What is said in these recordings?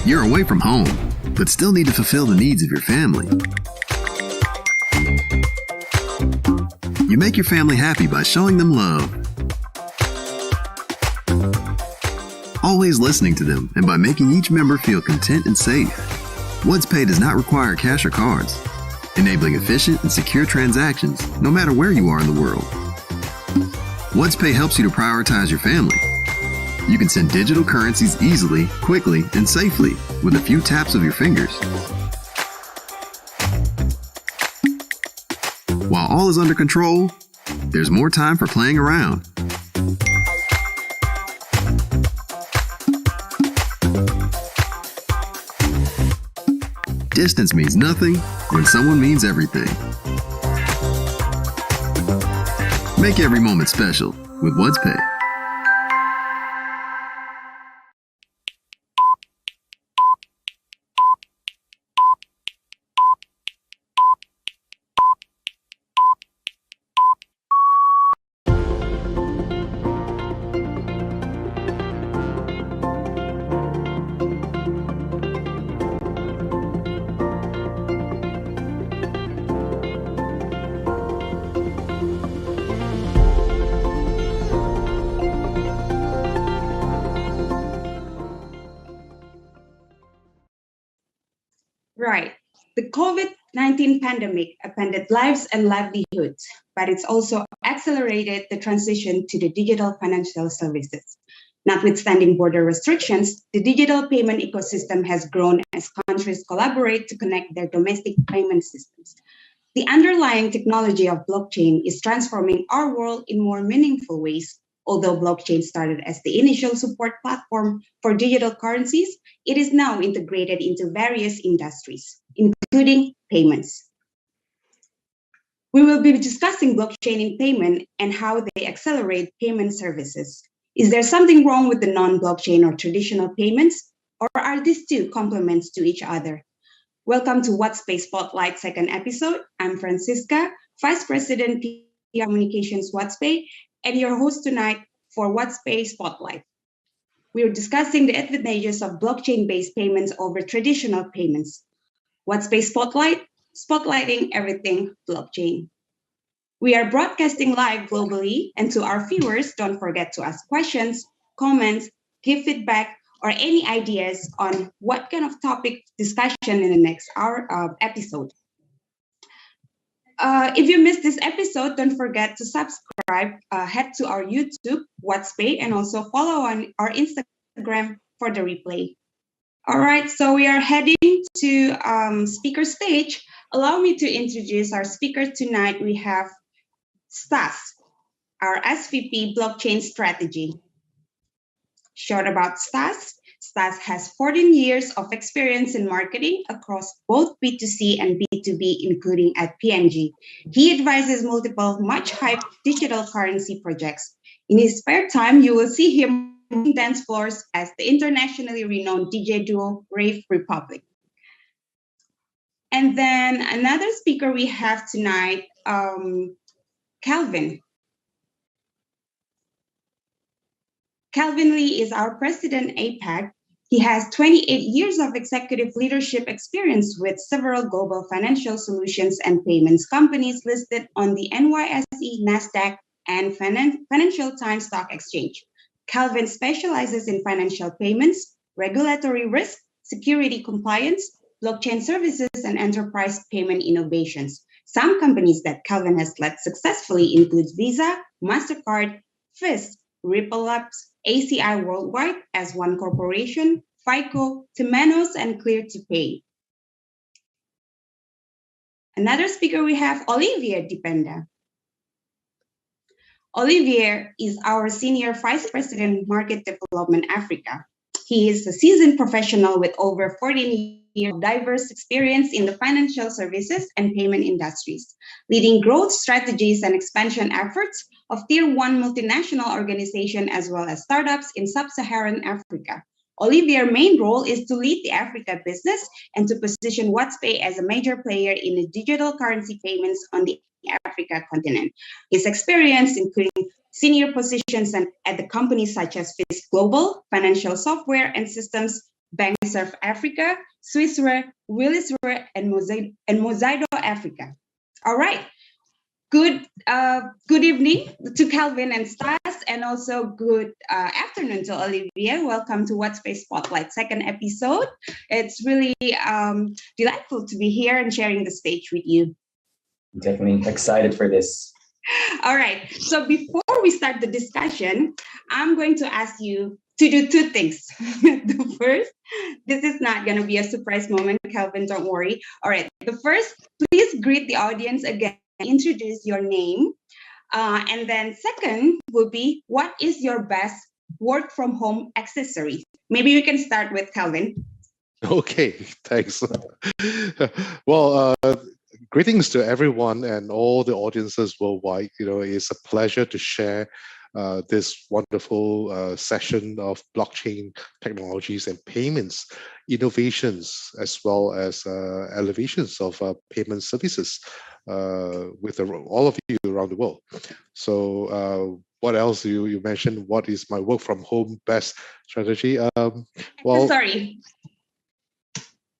You're away from home, but still need to fulfill the needs of your family. You make your family happy by showing them love. Always listening to them and by making each member feel content and safe. WadzPay does not require cash or cards, enabling efficient and secure transactions no matter where you are in the world. WadzPay helps you to prioritize your family. You can send digital currencies easily, quickly, and safely with a few taps of your fingers. While all is under control, there's more time for playing around. Distance means nothing when someone means everything. Make every moment special with WadzPay. Right. The COVID-19 pandemic upended lives and livelihoods, but it's also accelerated the transition to the digital financial services. Notwithstanding border restrictions, the digital payment ecosystem has grown as countries collaborate to connect their domestic payment systems. The underlying technology of blockchain is transforming our world in more meaningful ways. Although blockchain started as the initial support platform for digital currencies, it is now integrated into various industries, including payments. We will be discussing blockchain in payment and how they accelerate payment services. Is there something wrong with the non-blockchain or traditional payments, or are these two complements to each other? Welcome to WadzPay Spotlight second episode. I'm Francisca, Vice President PR Communications WadzPay, and your host tonight for WadzPay Spotlight. We're discussing the advantages of blockchain-based payments over traditional payments. WadzPay Spotlight, spotlighting everything blockchain. We are broadcasting live globally, and to our viewers, don't forget to ask questions, comments, give feedback, or any ideas on what kind of topic discussion in the next episode. If you missed this episode, don't forget to subscribe, head to our YouTube, WadzPay, and also follow on our Instagram for the replay. All right, so we are heading to speaker stage. Allow me to introduce our speaker tonight. We have Stas, our SVP Blockchain Strategy. Short about Stas. Stas has 14 years of experience in marketing across both B2C and B2B, including at P&G. He advises multiple much-hyped digital currency projects. In his spare time, you will see him on dance floors as the internationally renowned DJ duo Rave Republic. And then another speaker we have tonight, Calvin. Calvin Lee is our president APAC. He has 28 years of executive leadership experience with several global financial solutions and payments companies listed on the NYSE, NASDAQ, and Financial Times Stock Exchange. Calvin specializes in financial payments, regulatory risk, security compliance, blockchain services, and enterprise payment innovations. Some companies that Calvin has led successfully include Visa, MasterCard, FIS, Ripple Labs, ACI Worldwide as One Corporation, FICO, Temenos, and Clear2Pay. Another speaker we have, Olivier Dipenda. Olivier is our Senior Vice President, Market Development Africa. He is a seasoned professional with over 14 years of diverse experience in the financial services and payment industries, leading growth strategies and expansion efforts of Tier 1 multinational organizations as well as startups in sub-Saharan Africa. Olivier's main role is to lead the Africa business and to position WadzPay as a major player in the digital currency payments on the Africa continent. His experience, including senior positions at the companies such as FIS Global, Financial Software and Systems, Banksurf Africa, Swissware, Willisware, and Mosaido Africa. All right. Good evening to Calvin and Stas, and also good afternoon to Olivia. Welcome to WadzPay Spotlight second episode. It's really delightful to be here and sharing the stage with you. Definitely excited for this. All right. So before we start the discussion, I'm going to ask you to do two things. The first, this is not going to be a surprise moment, Calvin, don't worry. All right. The first, please greet the audience again, introduce your name. And then second will be, what is your best work from home accessory? Maybe we can start with Calvin. Okay, thanks. Well, greetings to everyone and all the audiences worldwide. It's a pleasure to share this wonderful session of blockchain technologies and payments, innovations, as well as elevations of payment services with all of you around the world. So what else you mentioned? What is my work from home best strategy? Sorry.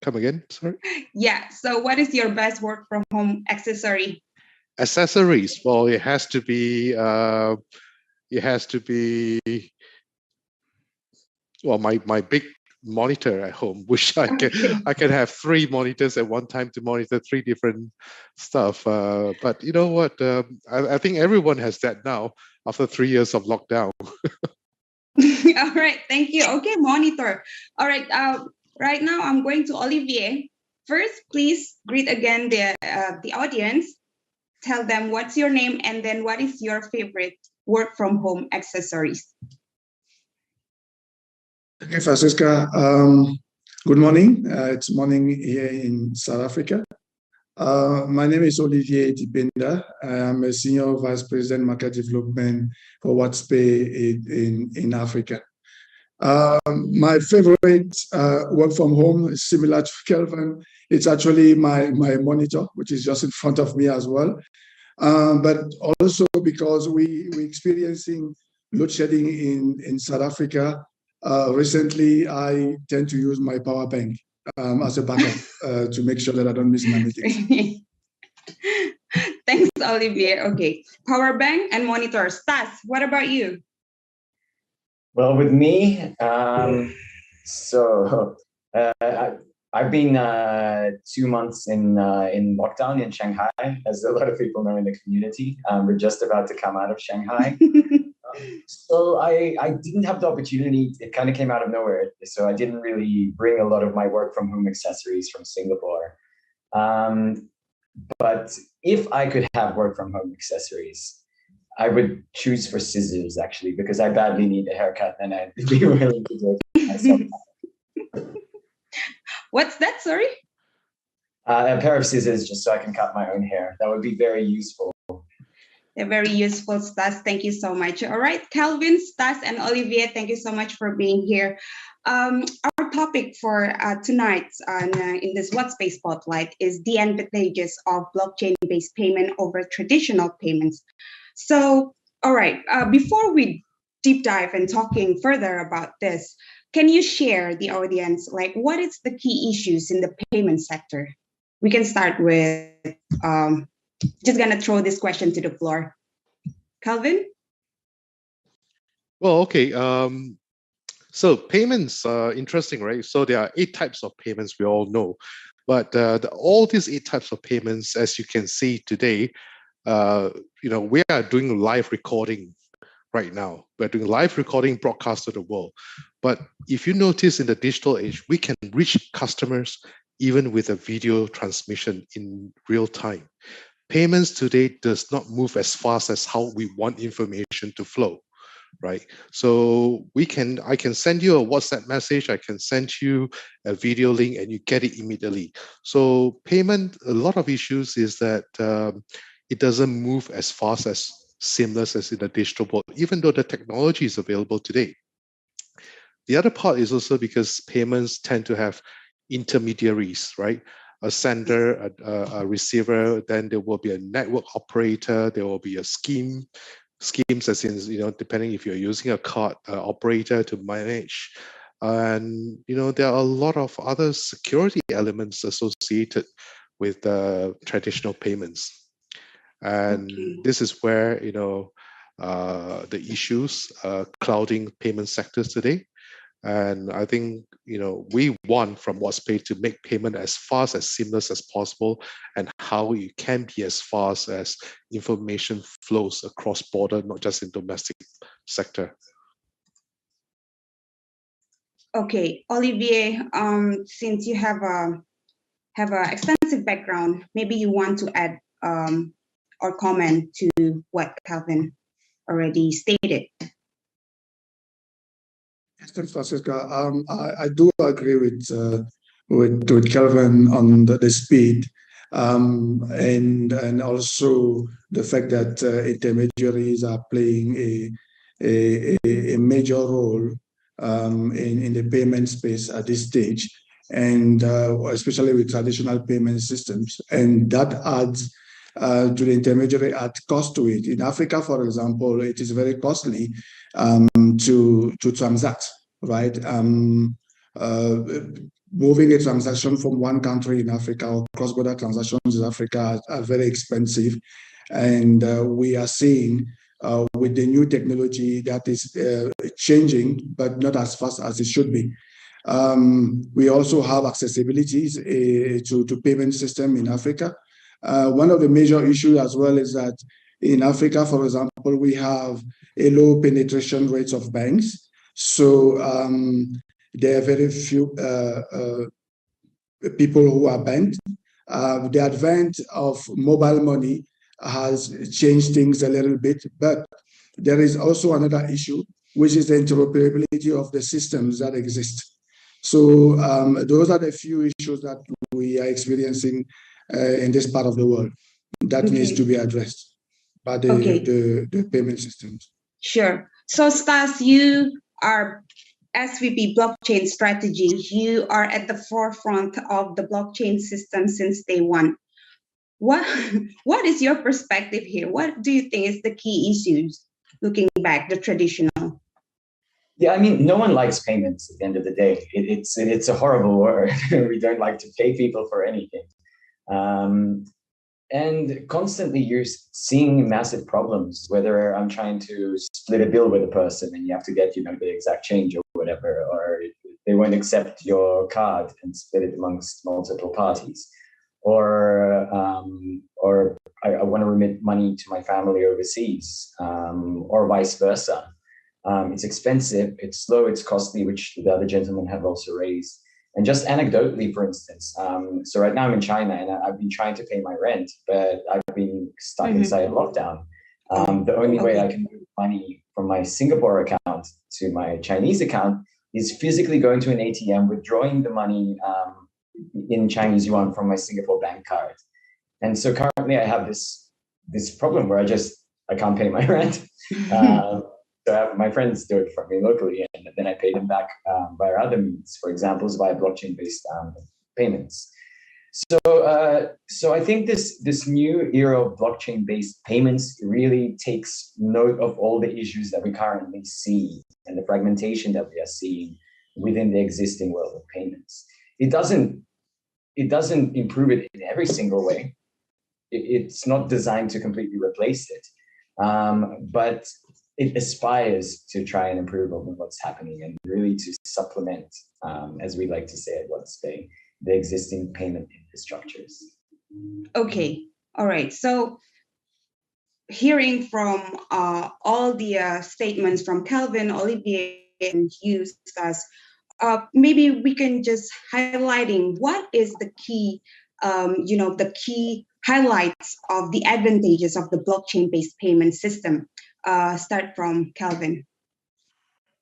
Come again, sorry? Yeah, so what is your best work from home accessory? Accessories, well, it has to be well, my big monitor at home, which I can have 3 monitors at one time to monitor 3 different stuff. But you know what? I think everyone has that now after 3 years of lockdown. All right, thank you. Okay, monitor. All right, right now I'm going to Olivier. First, please greet again the audience. Tell them what's your name and then what is your favorite work from home accessories. Okay, Francisca. Good morning. It's morning here in South Africa. My name is Olivier Dipenda. I'm a Senior Vice President Market Development for WadzPay in Africa. My favorite work from home is similar to Kelvin. It's actually my monitor, which is just in front of me as well. But also because we're experiencing load shedding in South Africa. Recently, I tend to use my power bank as a backup to make sure that I don't miss my meetings. Thanks, Olivier. Okay, power bank and monitor. Stas, what about you? Well, with me, I've been 2 months in lockdown in Shanghai, as a lot of people know in the community. We're just about to come out of Shanghai. So I didn't have the opportunity. It kind of came out of nowhere. So I didn't really bring a lot of my work from home accessories from Singapore. But if I could have work from home accessories, I would choose for scissors, actually, because I badly need a haircut and I'd be willing to do it myself. What's that, sorry? A pair of scissors just so I can cut my own hair. That would be very useful. They're very useful, Stas. Thank you so much. All right, Calvin, Stas, and Olivier, thank you so much for being here. Our topic for tonight in this WadzPay Spotlight is the advantages of blockchain-based payment over traditional payments. So, all right, before we deep dive and talking further about this, can you share the audience, like, what is the key issues in the payment sector? We can start with, just gonna throw this question to the floor. Calvin? Well, okay. So payments are interesting, right? So there are 8 types of payments we all know. But all these 8 types of payments, as you can see today, we are doing live recording right now. We're doing live recording broadcast to the world. But if you notice in the digital age, we can reach customers even with a video transmission in real time. Payments today does not move as fast as how we want information to flow, right? So I can send you a WhatsApp message, I can send you a video link, and you get it immediately. So payment, a lot of issues is that it doesn't move as fast as seamless as in the digital world, even though the technology is available today. The other part is also because payments tend to have intermediaries, right? A sender, a receiver, then there will be a network operator, there will be a schemes as in, depending if you're using a card operator to manage And there are a lot of other security elements associated with traditional payments. And this is where the issues clouding payment sectors today. And I think we want from WadzPay to make payment as fast, as seamless as possible, and how it can be as fast as information flows across border, not just in domestic sector. Okay, Olivier, since you have a extensive background, maybe you want to add or comment to what Calvin already stated. Thanks, Francisca. I do agree with Kelvin on the speed, and also the fact that intermediaries are playing a major role in the payment space at this stage, and especially with traditional payment systems, and that adds to the intermediary add cost to it. In Africa, for example, it is very costly to transact, right? Moving a transaction from one country in Africa or cross-border transactions in Africa are very expensive. And we are seeing with the new technology that is changing, but not as fast as it should be. We also have accessibilities to payment system in Africa. One of the major issues as well is that in Africa, for example, we have a low penetration rates of banks. So there are very few people who are banked. The advent of mobile money has changed things a little bit, but there is also another issue, which is the interoperability of the systems that exist. So those are the few issues that we are experiencing in this part of the world that needs to be addressed by the payment systems. Sure. So Stas, you are SVP blockchain strategy. You are at the forefront of the blockchain system since day one. What is your perspective here? What do you think is the key issues looking back, the traditional? Yeah, I mean, no one likes payments at the end of the day. It's a horrible word. We don't like to pay people for anything. And constantly you're seeing massive problems, whether I'm trying to split a bill with a person and you have to get, the exact change or whatever, or they won't accept your card and split it amongst multiple parties. Or I want to remit money to my family overseas, or vice versa. It's expensive, it's slow, it's costly, which the other gentlemen have also raised. And just anecdotally, for instance, so right now I'm in China and I've been trying to pay my rent, but I've been stuck inside a lockdown. The only way I can move money from my Singapore account to my Chinese account is physically going to an ATM, withdrawing the money in Chinese yuan from my Singapore bank card. And so currently I have this problem where I can't pay my rent. So my friends do it for me locally, and then I pay them back via other means, for example, via blockchain-based payments. So I think this new era of blockchain-based payments really takes note of all the issues that we currently see and the fragmentation that we are seeing within the existing world of payments. It doesn't improve it in every single way. It's not designed to completely replace it, but it aspires to try and improve on what's happening and really to supplement, as we like to say at WadzPay, the existing payment infrastructures. Okay, all right. So hearing from all the statements from Calvin, Olivier, and you, Stas, maybe we can just highlighting what is the key, the key highlights of the advantages of the blockchain-based payment system. Start from Calvin.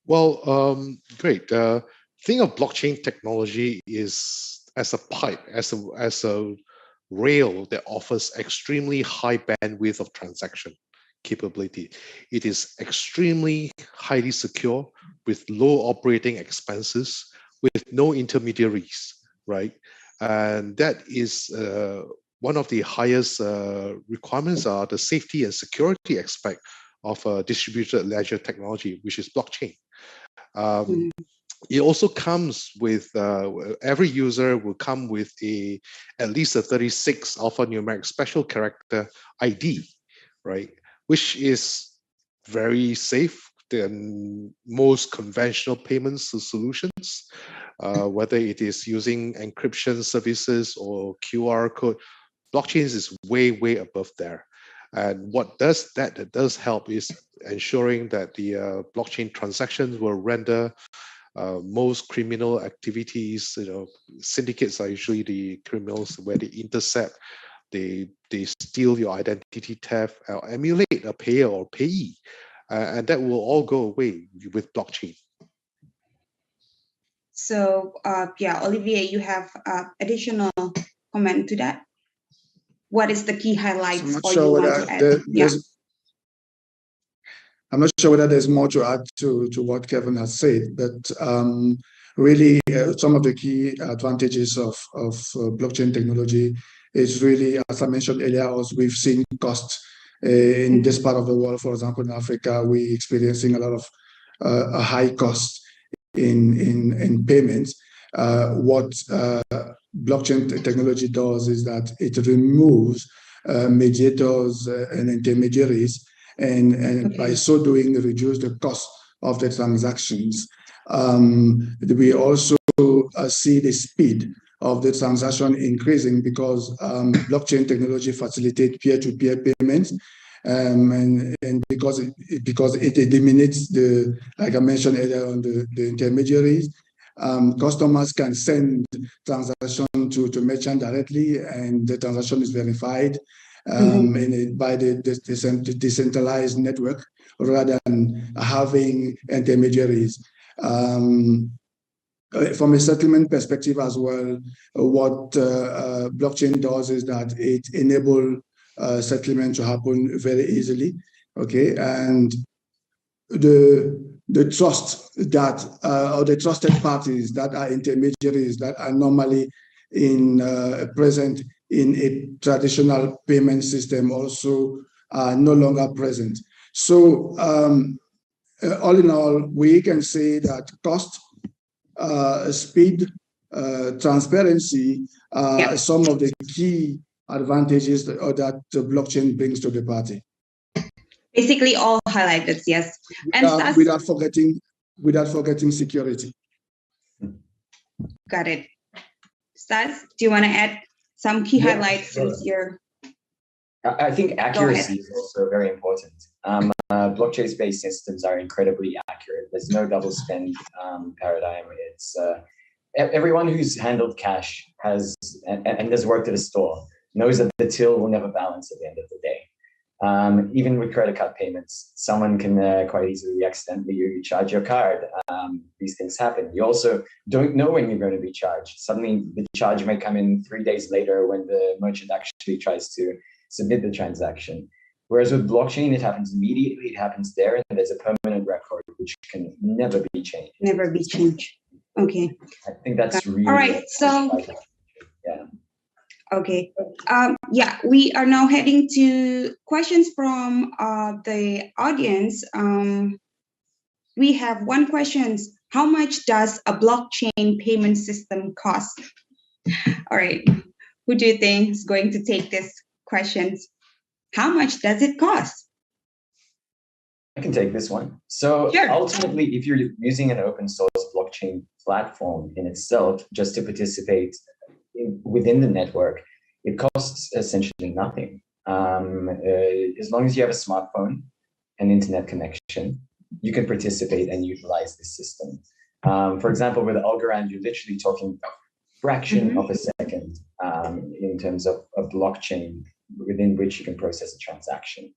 Well, great. Think of blockchain technology is as a pipe, as a rail that offers extremely high bandwidth of transaction capability. It is extremely highly secure with low operating expenses, with no intermediaries, right? And that is one of the highest requirements are the safety and security aspect of distributed ledger technology, which is blockchain. it also comes with every user will come with at least a 36 alphanumeric special character ID, right? Which is very safe than most conventional payments solutions, whether it is using encryption services or QR code. Blockchains is way, way above there. And what that does help is ensuring that the blockchain transactions will render most criminal activities, syndicates are usually the criminals where they intercept, they steal your identity theft, or emulate a payer or payee, and that will all go away with blockchain. So, yeah, Olivier, you have additional comment to that? What is the key highlights or you want to add? I'm not sure whether there's more to add to what Kevin has said, but really some of the key advantages of blockchain technology is really, as I mentioned earlier, as we've seen costs in this part of the world. For example, in Africa, we're experiencing a lot of a high cost in payments. What blockchain technology does is that it removes mediators and intermediaries, and by so doing, reduce the cost of the transactions. We also see the speed of the transaction increasing because blockchain technology facilitates peer-to-peer payments. And because it eliminates like I mentioned earlier on, the intermediaries, customers can send transaction to merchant directly, and the transaction is verified by the decentralized network rather than having intermediaries. From a settlement perspective as well, what blockchain does is that it enables settlement to happen very easily. Okay, and the trust that or the trusted parties that are intermediaries that are normally present in a traditional payment system also are no longer present. So all in all, we can say that cost, speed, transparency are some of the key advantages that the blockchain brings to the party. Basically, all highlighted, yes. And without forgetting security. Got it. Stas, do you want to add some key highlights since you're? I think accuracy is also very important. Blockchain-based systems are incredibly accurate. There's no double spend paradigm. It's everyone who's handled cash and has worked at a store knows that the till will never balance at the end of the day. Even with credit card payments, someone can quite easily accidentally charge your card. These things happen. You also don't know when you're going to be charged. Suddenly, the charge may come in 3 days later when the merchant actually tries to submit the transaction. Whereas with blockchain, it happens immediately. It happens there, and there's a permanent record which can never be changed. Never be changed. Okay. I think that's really all right. So. Yeah. Okay. Yeah, we are now heading to questions from the audience. We have one question. How much does a blockchain payment system cost? All right. Who do you think is going to take this question? How much does it cost? I can take this one. So ultimately, if you're using an open source blockchain platform in itself, just to participate within the network, it costs essentially nothing. As long as you have a smartphone and internet connection, you can participate and utilize this system. For example, with Algorand, you're literally talking a fraction of a second in terms of a blockchain within which you can process a transaction.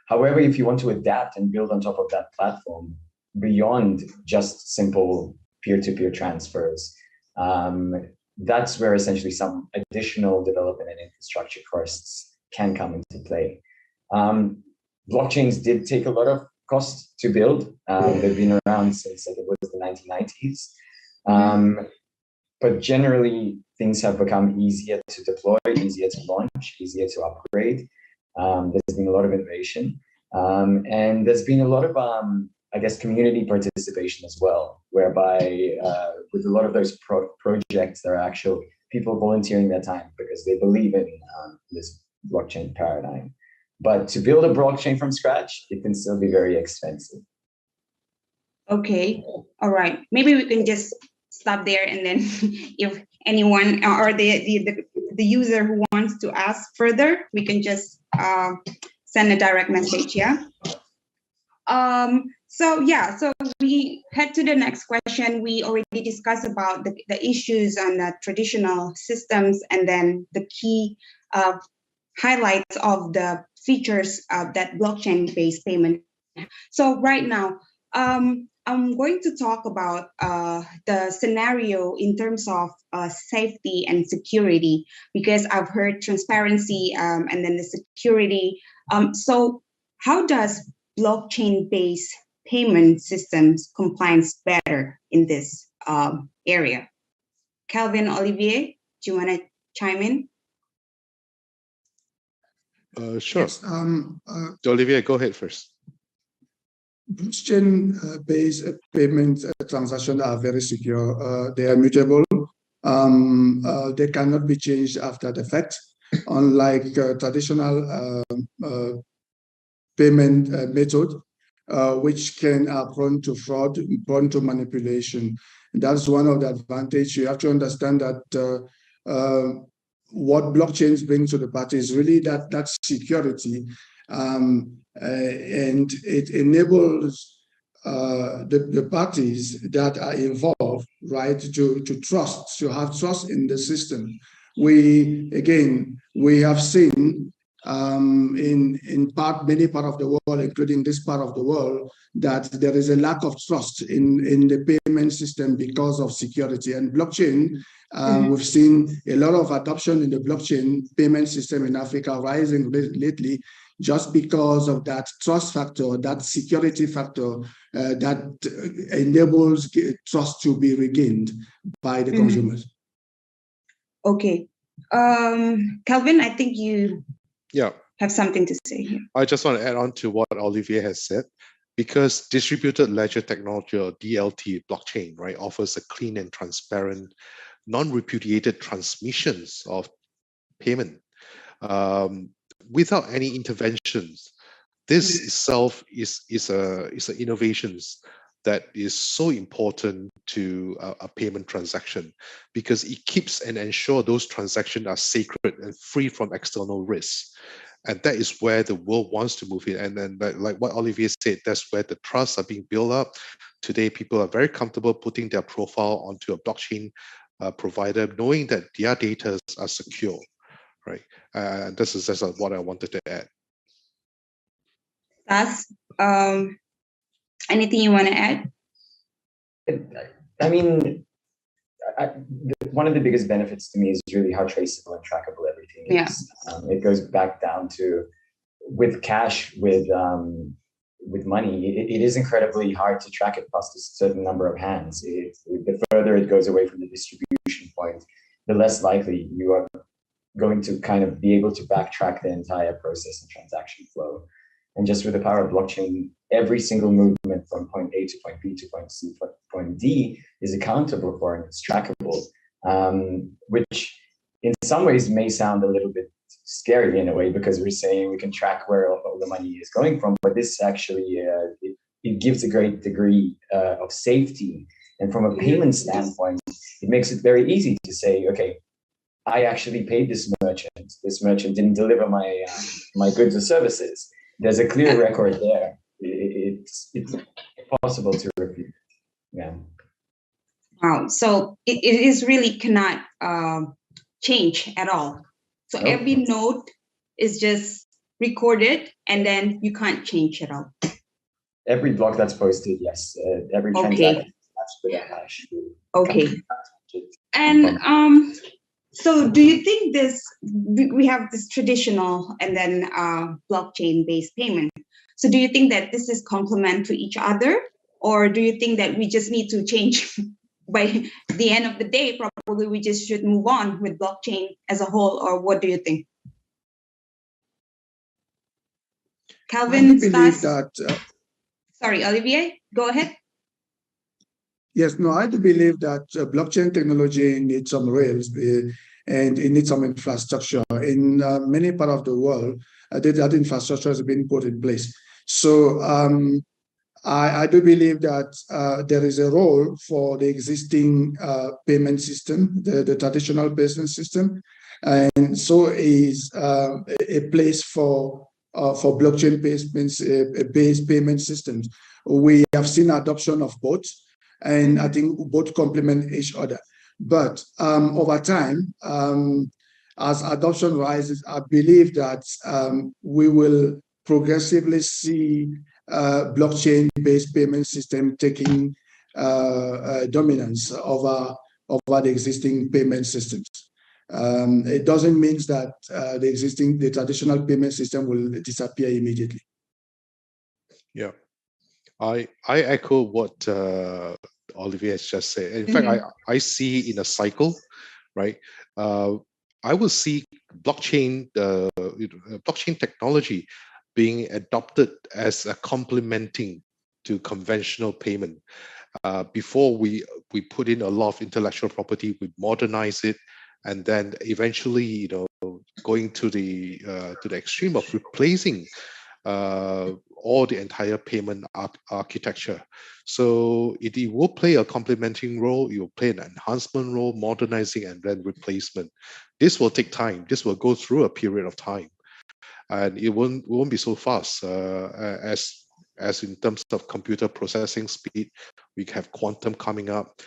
However, if you want to adapt and build on top of that platform beyond just simple peer-to-peer transfers, that's where essentially some additional development and infrastructure costs can come into play. Blockchains did take a lot of cost to build. They've been around since it was the 1990s. But generally, things have become easier to deploy, easier to launch, easier to upgrade. There's been a lot of innovation. And there's been a lot of, I guess, community participation as well, whereby with a lot of those projects, there are actual people volunteering their time because they believe in this blockchain paradigm. But to build a blockchain from scratch, it can still be very expensive. Okay, all right. Maybe we can just stop there, and then if anyone or the user who wants to ask further, we can just send a direct message. Yeah. So we head to the next question. We already discussed about the issues on the traditional systems, and then the key highlights of the features of that blockchain-based payment. So right now, I'm going to talk about the scenario in terms of safety and security, because I've heard transparency and then the security. So how does blockchain-based payment systems compliance better in this area? Calvin, Olivier, do you want to chime in? Sure. Yes, Olivier, go ahead first. Blockchain-based payment transactions are very secure. They are mutable. They cannot be changed after the fact, unlike traditional payment method, which can prone to fraud, prone to manipulation. That's one of the advantages. You have to understand that what blockchains bring to the party is really that security, and it enables the parties that are involved, right, to have trust in the system. We have seen in many parts of the world, including this part of the world, that there is a lack of trust in the payment system because of security. And blockchain, we've seen a lot of adoption in the blockchain payment system in Africa rising lately, just because of that trust factor, that security factor that enables trust to be regained by the consumers. Okay. Calvin, I think you have something to say here. I just want to add on to what Olivier has said, because distributed ledger technology, or DLT blockchain, right, offers a clean and transparent, non-repudiated transmissions of payment without any interventions. This itself is an innovations that is so important to a payment transaction, because it keeps and ensure those transactions are sacred and free from external risks. And that is where the world wants to move in. And then, like what Olivier said, that's where the trusts are being built up. Today, people are very comfortable putting their profile onto a blockchain provider, knowing that their data are secure, right? This is just what I wanted to add. That's anything you want to add? I mean, one of the biggest benefits to me is really how traceable and trackable everything is. It goes back down to, with cash, with money, it is incredibly hard to track it past a certain number of hands. The further it goes away from the distribution point, the less likely you are going to kind of be able to backtrack the entire process and transaction flow. And just with the power of blockchain, every single movement from point A to point B to point C to point D is accountable for, and it's trackable, which in some ways may sound a little bit scary in a way, because we're saying we can track where all the money is going from, but this actually, it gives a great degree of safety. And from a payment standpoint, it makes it very easy to say, okay, I actually paid this merchant. This merchant didn't deliver my goods or services. There's a clear record there. It's possible to refute. Yeah. Wow. So it is really cannot change at all. So every note is just recorded, and then you can't change at all. Every block that's posted, yes. Every transaction that's with a hash. Okay. And so do you think we have this traditional and then blockchain-based payment. So do you think that this is complement to each other, or do you think that we just need to change by the end of the day? Probably we just should move on with blockchain as a whole, or what do you think? Calvin, I believe that. Sorry, Olivier, go ahead. Yes, no, I do believe that blockchain technology needs some rails and it needs some infrastructure. In many parts of the world, that infrastructure has been put in place. So I do believe that there is a role for the existing payment system, the traditional business system, and so is a place for blockchain-based based payment systems. We have seen adoption of both, and I think both complement each other. But over time, as adoption rises, I believe that we will progressively see blockchain-based payment system taking dominance over the existing payment systems. It doesn't mean that the traditional payment system will disappear immediately. Yeah, I echo what Olivier has just said. In fact, I see in a cycle, right? I will see blockchain technology being adopted as a complementing to conventional payment. Before we put in a lot of intellectual property, we modernize it, and then eventually, going to the extreme of replacing or the entire payment architecture. So it will play a complementing role, it will play an enhancement role, modernizing, and then replacement. This will take time. This will go through a period of time. And it won't be so fast as in terms of computer processing speed. We have quantum coming up.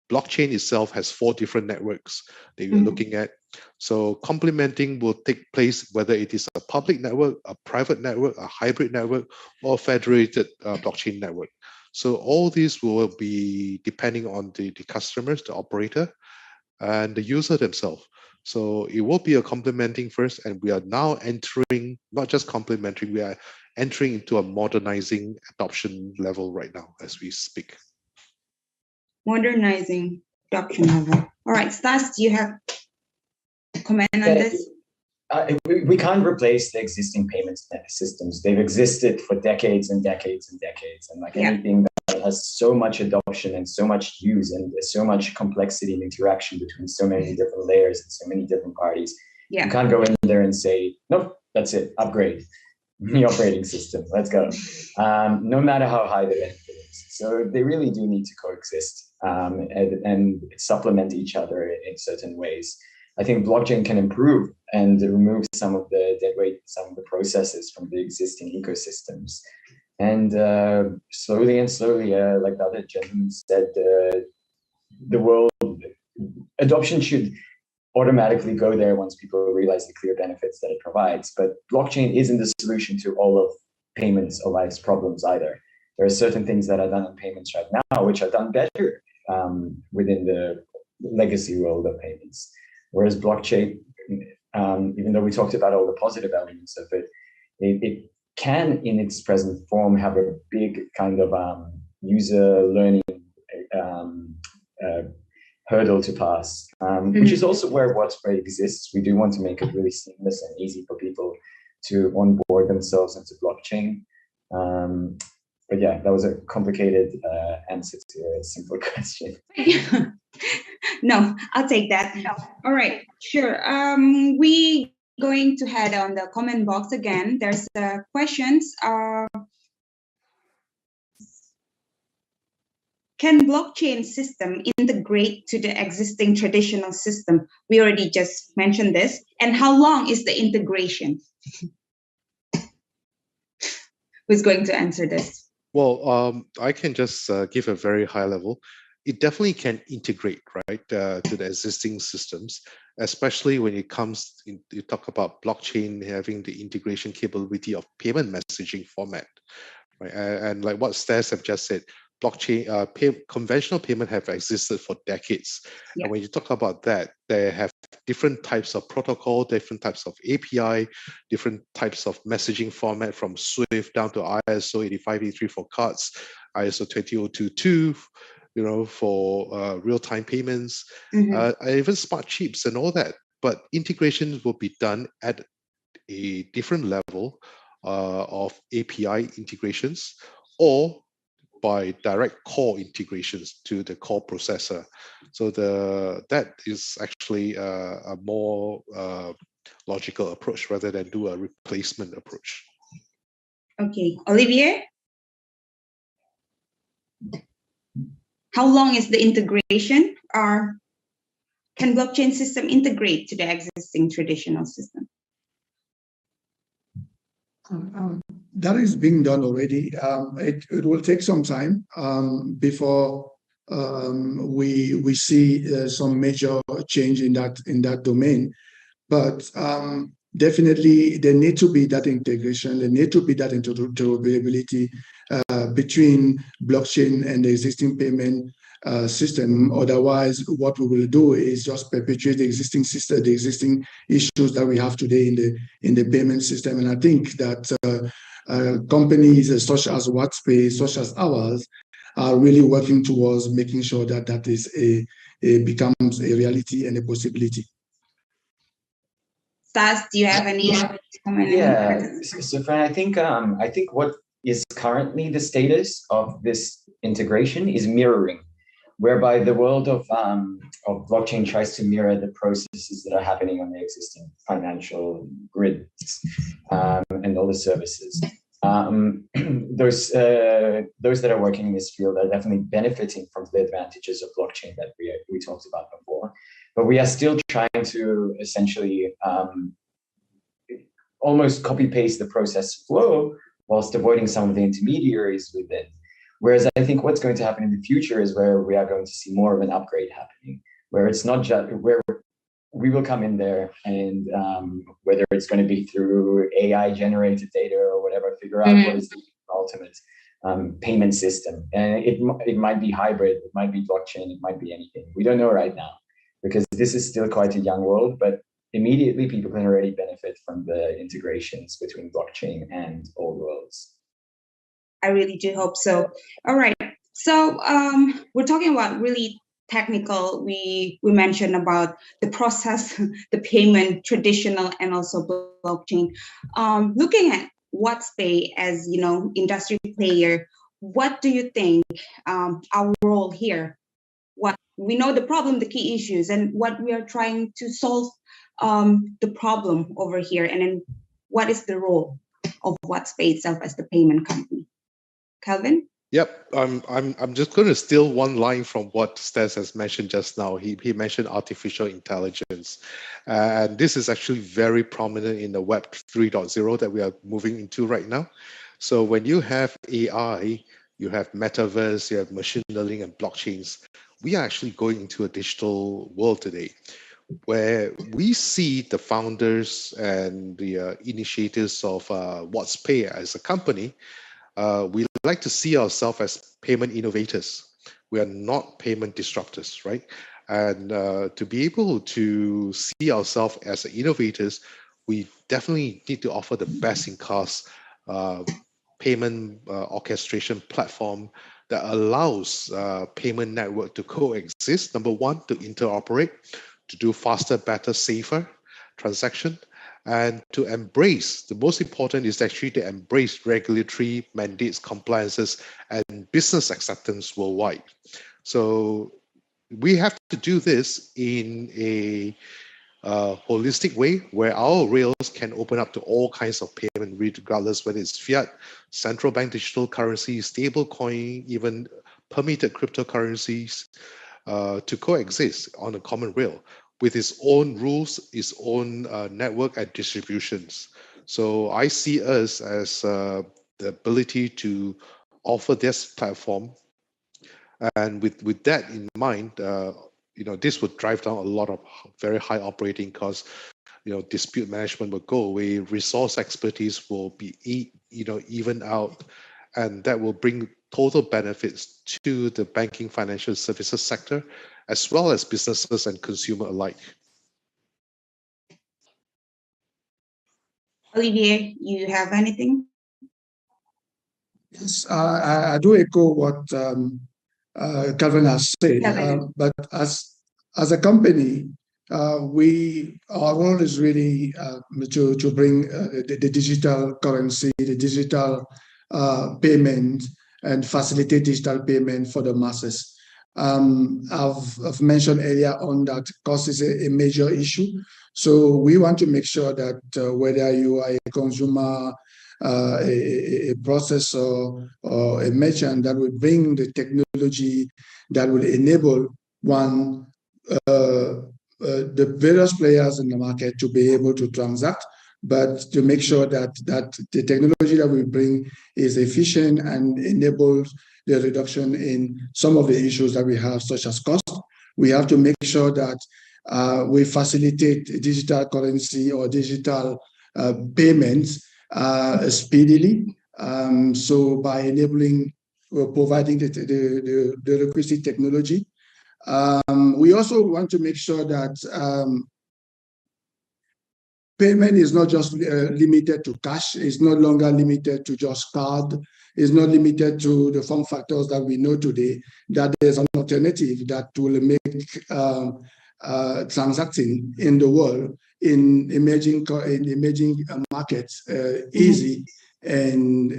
Blockchain itself has 4 different networks that we're looking at. So complementing will take place whether it is a public network, a private network, a hybrid network, or a federated blockchain network. So all these will be depending on the customers, the operator, and the user themselves. So it will be a complementing first, and we are now entering, not just complementing, we are entering into a modernizing adoption level right now as we speak. Modernizing adoption level. All right, Stas, do you have a comment on this? We can't replace the existing payment systems. They've existed for decades and decades and decades. And anything that has so much adoption and so much use and so much complexity and interaction between so many different layers and so many different parties, you can't go in there and say, nope, that's it, upgrade the operating system, let's go. No matter how high the benefit is. So they really do need to coexist and supplement each other in certain ways. I think blockchain can improve and remove some of the dead weight, some of the processes from the existing ecosystems. And slowly, like the other gentleman said, the world adoption should automatically go there once people realize the clear benefits that it provides. But blockchain isn't the solution to all of payments or life's problems either. There are certain things that are done in payments right now which are done better within the legacy world of payments. Whereas blockchain, even though we talked about all the positive elements of it, it can, in its present form, have a big kind of user learning hurdle to pass, which is also where WadzPay exists. We do want to make it really seamless and easy for people to onboard themselves into blockchain. But yeah, that was a complicated answer to a simple question. No, I'll take that. All right, sure. We going to head on the comment box again. There's questions. Can blockchain system integrate to the existing traditional system? We already just mentioned this. And how long is the integration? Who's going to answer this? Well, I can just give a very high level. It definitely can integrate, right, to the existing systems, especially when it comes, you talk about blockchain having the integration capability of payment messaging format, right? And like what Stas have just said, blockchain, conventional payment have existed for decades. Yeah. And when you talk about that, they have different types of protocol, different types of API, different types of messaging format from SWIFT down to ISO 8583 for cards, ISO 20022, for real-time payments, and even smart chips and all that. But integrations will be done at a different level of API integrations, or by direct core integrations to the core processor. So that is actually a more logical approach rather than do a replacement approach. Okay, Olivier? How long is the integration, or can blockchain system integrate to the existing traditional system? That is being done already. It will take some time before we see some major change in that domain. But definitely, there need to be that integration. There need to be that interoperability between blockchain and the existing payment system. Otherwise, what we will do is just perpetuate the existing system, the existing issues that we have today in the payment system. And I think that companies such as WadzPay, such as ours, are really working towards making sure that that is becomes a reality and a possibility. Stas, do you have any comment? Yeah, so Fran, I think what is currently the status of this integration is mirroring, whereby the world of blockchain tries to mirror the processes that are happening on the existing financial grids and all the services. Those that are working in this field are definitely benefiting from the advantages of blockchain that we talked about before, but we are still trying to essentially almost copy paste the process flow whilst avoiding some of the intermediaries within. Whereas I think what's going to happen in the future is where we are going to see more of an upgrade happening, where it's not just where we will come in there and whether it's going to be through AI generated data or whatever, figure out what is the ultimate payment system. And it might be hybrid, it might be blockchain, it might be anything. We don't know right now because this is still quite a young world, but immediately people can already benefit from the integrations between blockchain and old worlds. I really do hope so. All right. So we're talking about really technical. We mentioned about the process, the payment, traditional, and also blockchain. Looking at WadzPay as industry player, what do you think our role here? What we know the problem, the key issues, and what we are trying to solve the problem over here, and then what is the role of WadzPay itself as the payment company? Calvin? Yep, I'm just going to steal one line from what Stas has mentioned just now. He mentioned artificial intelligence, and this is actually very prominent in the Web 3.0 that we are moving into right now. So when you have AI, you have metaverse, you have machine learning and blockchains. We are actually going into a digital world today, where we see the founders and the initiators of WadzPay as a company. We like to see ourselves as payment innovators. We are not payment disruptors, right? And to be able to see ourselves as innovators, we definitely need to offer the best-in-class payment orchestration platform that allows payment network to coexist. Number one, to interoperate, to do faster, better, safer transaction, and to embrace, the most important is actually to embrace regulatory mandates, compliances, and business acceptance worldwide. So we have to do this in a holistic way where our rails can open up to all kinds of payment, regardless whether it's fiat, central bank digital currency, stable coin, even permitted cryptocurrencies to coexist on a common rail with its own rules, its own network and distributions. So I see us as the ability to offer this platform, and with that in mind, this would drive down a lot of very high operating costs. Dispute management will go away, resource expertise will be even out, and that will bring total benefits to the banking financial services sector, as well as businesses and consumer alike. Olivier, you have anything? Yes, I do echo what Calvin has said, but as a company, our role is really to bring the digital currency, the digital payment and facilitate digital payment for the masses. I've mentioned earlier on that cost is a major issue. So we want to make sure that whether you are a consumer, a processor, or a merchant, that will bring the technology that will enable one the various players in the market to be able to transact, but to make sure that the technology that we bring is efficient and enables the reduction in some of the issues that we have, such as cost. We have to make sure that we facilitate digital currency or digital payments speedily. So by enabling or providing the requisite technology. We also want to make sure that payment is not just limited to cash. It's no longer limited to just card. It's not limited to the form factors that we know today, that there's an alternative that will make transacting in the world in emerging markets easy and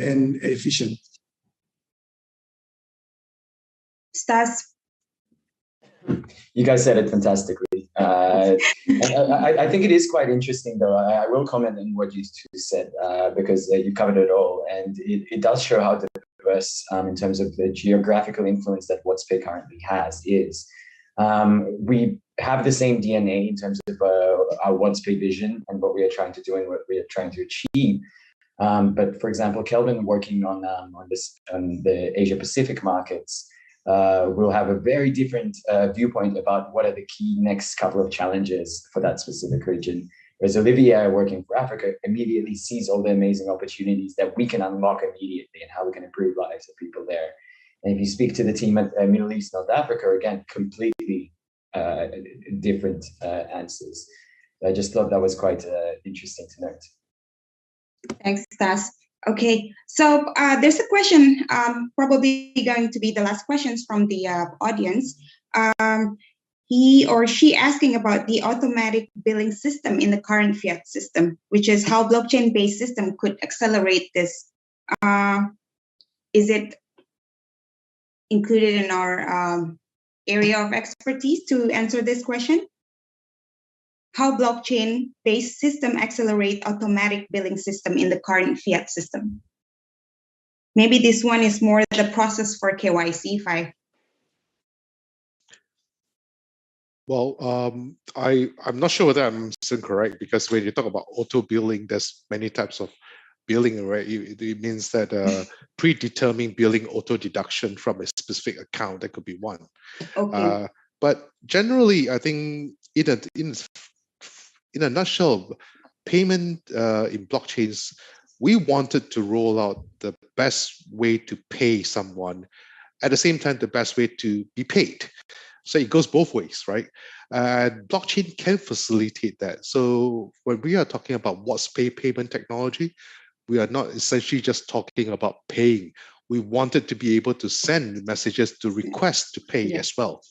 efficient. Stas? You guys said it fantastically. I think it is quite interesting, though. I will comment on what you two said because you covered it all, and it does show how diverse, in terms of the geographical influence that WadzPay currently has, is. We have the same DNA in terms of our WadzPay vision and what we are trying to do and what we are trying to achieve. But for example, Kelvin working on the Asia Pacific markets. We'll have a very different viewpoint about what are the key next couple of challenges for that specific region. Whereas Olivier, working for Africa, immediately sees all the amazing opportunities that we can unlock immediately and how we can improve lives of people there. And if you speak to the team at Middle East, North Africa, again, completely different answers. I just thought that was quite interesting to note. Thanks, Stas. Okay, so there's a question, probably going to be the last questions from the audience. He or she asking about the automatic billing system in the current fiat system, which is how blockchain-based system could accelerate this. Is it included in our area of expertise to answer this question? How blockchain-based system accelerate automatic billing system in the current fiat system? Maybe this one is more the process for KYC. Well, I'm not sure whether I'm still correct, because when you talk about auto billing, there's many types of billing, right? It means that predetermined billing auto deduction from a specific account, that could be one. Okay. But generally, I think in a nutshell, payment in blockchains, we wanted to roll out the best way to pay someone, at the same time, the best way to be paid. So it goes both ways, right? And blockchain can facilitate that. So when we are talking about WadzPay payment technology, we are not essentially just talking about paying. We wanted to be able to send messages to request to pay as well.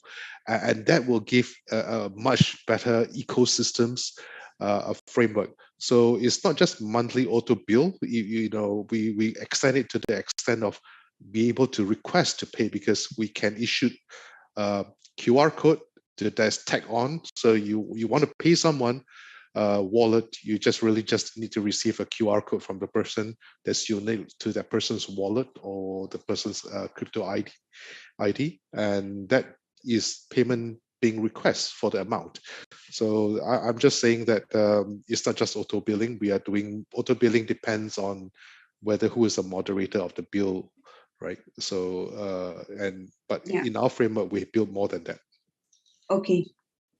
And that will give a much better ecosystems, a framework. So it's not just monthly auto bill. We extend it to the extent of be able to request to pay, because we can issue QR code that's tag on. So you want to pay someone wallet, you just need to receive a QR code from the person that's unique to that person's wallet or the person's crypto ID, and that is payment being request for the amount. So I'm just saying that it's not just auto billing. We are doing auto billing depends on who is the moderator of the bill, right? So in our framework, we build more than that. Okay,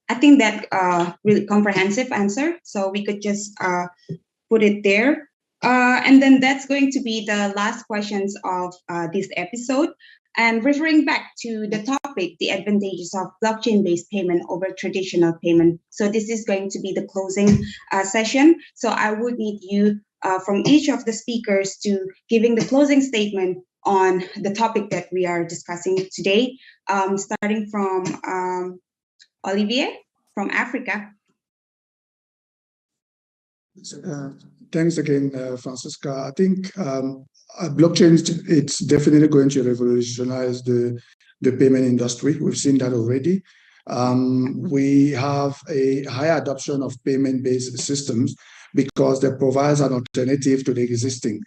I think that really comprehensive answer. So we could just put it there. And then that's going to be the last questions of this episode. And referring back to the topic, the advantages of blockchain-based payment over traditional payment. So this is going to be the closing session. So I would need you from each of the speakers to giving the closing statement on the topic that we are discussing today, starting from Olivier from Africa. Thanks again, Francisca. I think blockchain, it's definitely going to revolutionize the payment industry. We've seen that already. We have a high adoption of payment-based systems because they provide an alternative to the existing.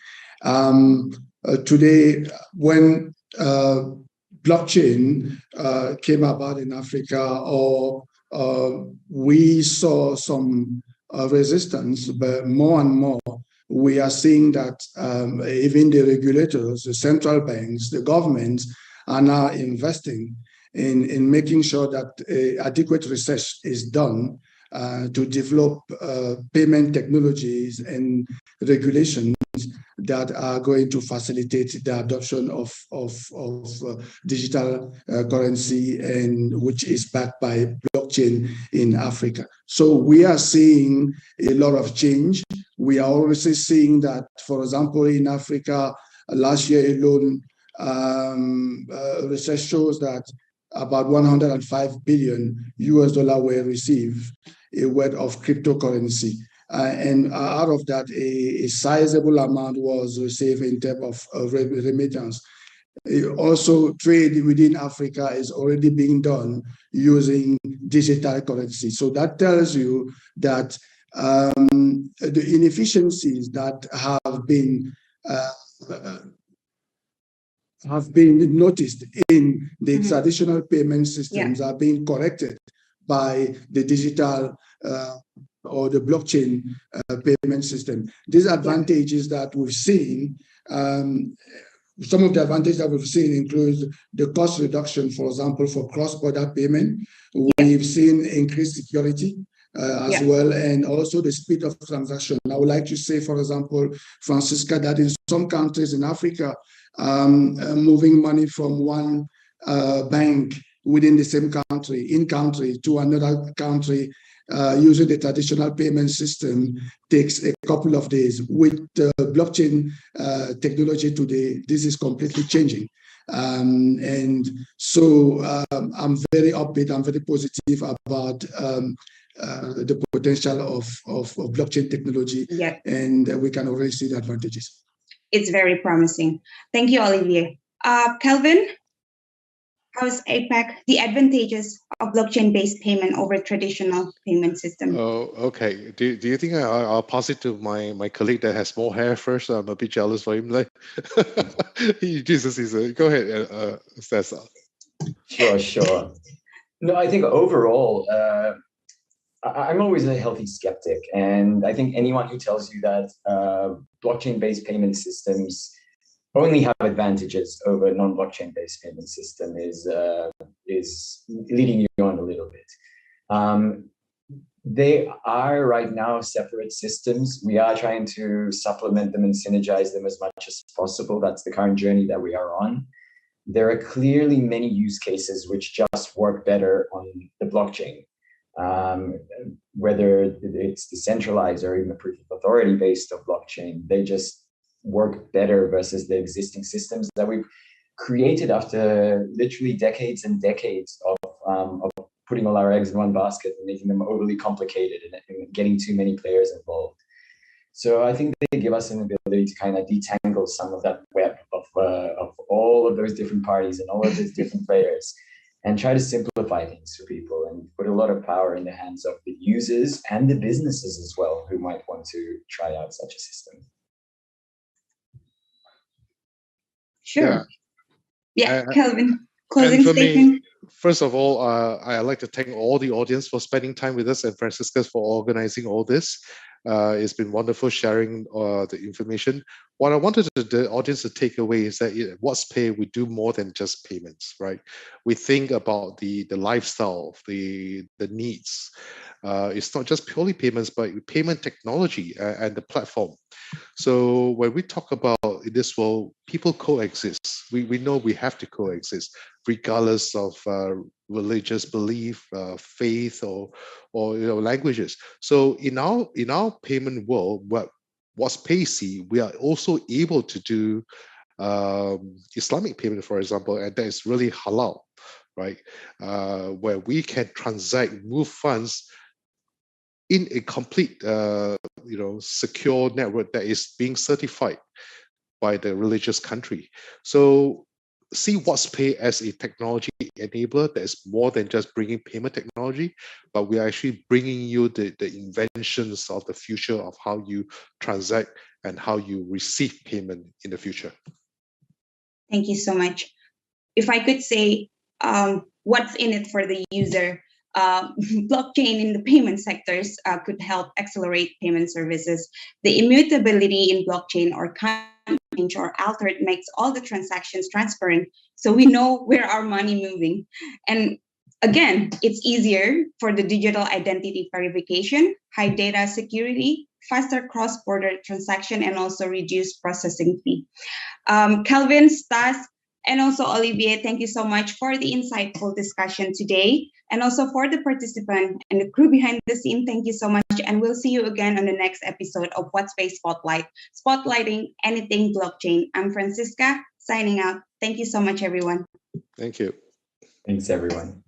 Today, when blockchain came about in Africa, or we saw some resistance, but more and more, we are seeing that even the regulators, the central banks, the governments are now investing in making sure that adequate research is done to develop payment technologies and regulations that are going to facilitate the adoption of digital currency, and which is backed by blockchain in Africa. So we are seeing a lot of change. We are already seeing that, for example, in Africa, last year alone, research shows that about 105 billion US dollar were received worth of cryptocurrency. And out of that, a sizable amount was received in terms of remittance. Also, trade within Africa is already being done using digital currency. So that tells you that the inefficiencies that have been noticed in the traditional payment systems are being corrected by the digital or the blockchain payment system. These advantages that we've seen, some of the advantages that we've seen include the cost reduction, for example, for cross-border payment. We've seen increased security as well, and also the speed of transaction. I would like to say, for example, Francisca, that in some countries in Africa, moving money from one bank within the same country, in country, to another country, using the traditional payment system takes a couple of days. With blockchain technology today, this is completely changing. And so I'm very upbeat, I'm very positive about the potential of blockchain technology, and we can already see the advantages. It's very promising. Thank you, Olivier. Kelvin, how's APAC, the advantages of blockchain-based payment over traditional payment system? Oh, okay. Do you think I'll pass it to my colleague that has more hair first? I'm a bit jealous for him. Like, Jesus is go ahead, Cesar. Sure. No, I think overall, I'm always a healthy skeptic, and I think anyone who tells you that blockchain-based payment systems only have advantages over a non-blockchain-based payment system is leading you on a little bit. They are right now separate systems. We are trying to supplement them and synergize them as much as possible. That's the current journey that we are on. There are clearly many use cases which just work better on the blockchain. Whether it's decentralized or even the proof of authority based of blockchain, they just work better versus the existing systems that we've created after literally decades and decades of putting all our eggs in one basket and making them overly complicated and getting too many players involved. So I think they give us an ability to kind of detangle some of that web of all of those different parties and all of those different players, and try to simplify things for people and put a lot of power in the hands of the users and the businesses as well who might want to try out such a system. Sure. Yeah, Kelvin, closing statement. First of all, I'd like to thank all the audience for spending time with us and Francisca for organizing all this. It's been wonderful sharing the information. What I wanted the audience to take away is that at WadzPay, we do more than just payments, right? We think about the lifestyle, the needs. It's not just purely payments, but payment technology and the platform. So when we talk about in this world, people coexist. We know we have to coexist, regardless of religious belief, faith, or languages. So in our payment world, what WadzPay see, we are also able to do Islamic payment, for example, and that is really halal, right? Where we can transact, move funds in a complete, secure network that is being certified. by the religious country. So see WadzPay as a technology enabler that is more than just bringing payment technology, but we are actually bringing you the inventions of the future of how you transact and how you receive payment in the future. Thank you so much. If I could say what's in it for the user, blockchain in the payment sectors could help accelerate payment services. The immutability in blockchain or can't change or altered makes all the transactions transparent, so we know where our money moving. And again, it's easier for the digital identity verification, high data security, faster cross-border transaction, and also reduced processing fee. Kelvin, Stas, and also Olivier, thank you so much for the insightful discussion today. And also for the participant and the crew behind the scene, thank you so much. And we'll see you again on the next episode of WadzPay Spotlight, spotlighting anything blockchain. I'm Francisca, signing out. Thank you so much, everyone. Thank you. Thanks, everyone.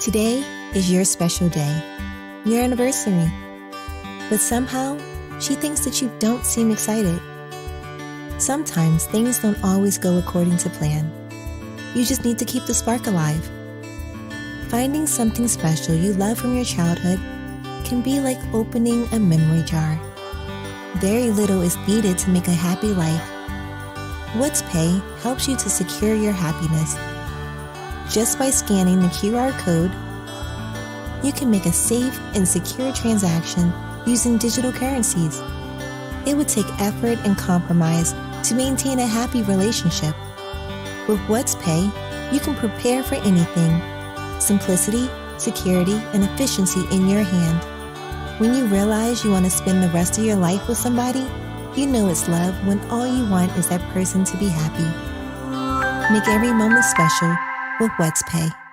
Today is your special day, your anniversary. But somehow, she thinks that you don't seem excited. Sometimes things don't always go according to plan. You just need to keep the spark alive. Finding something special you love from your childhood can be like opening a memory jar. Very little is needed to make a happy life. WadzPay helps you to secure your happiness. Just by scanning the QR code, you can make a safe and secure transaction using digital currencies. It would take effort and compromise to maintain a happy relationship. With WadzPay, you can prepare for anything. Simplicity, security, and efficiency in your hand. When you realize you want to spend the rest of your life with somebody, you know it's love when all you want is that person to be happy. Make every moment special with WadzPay.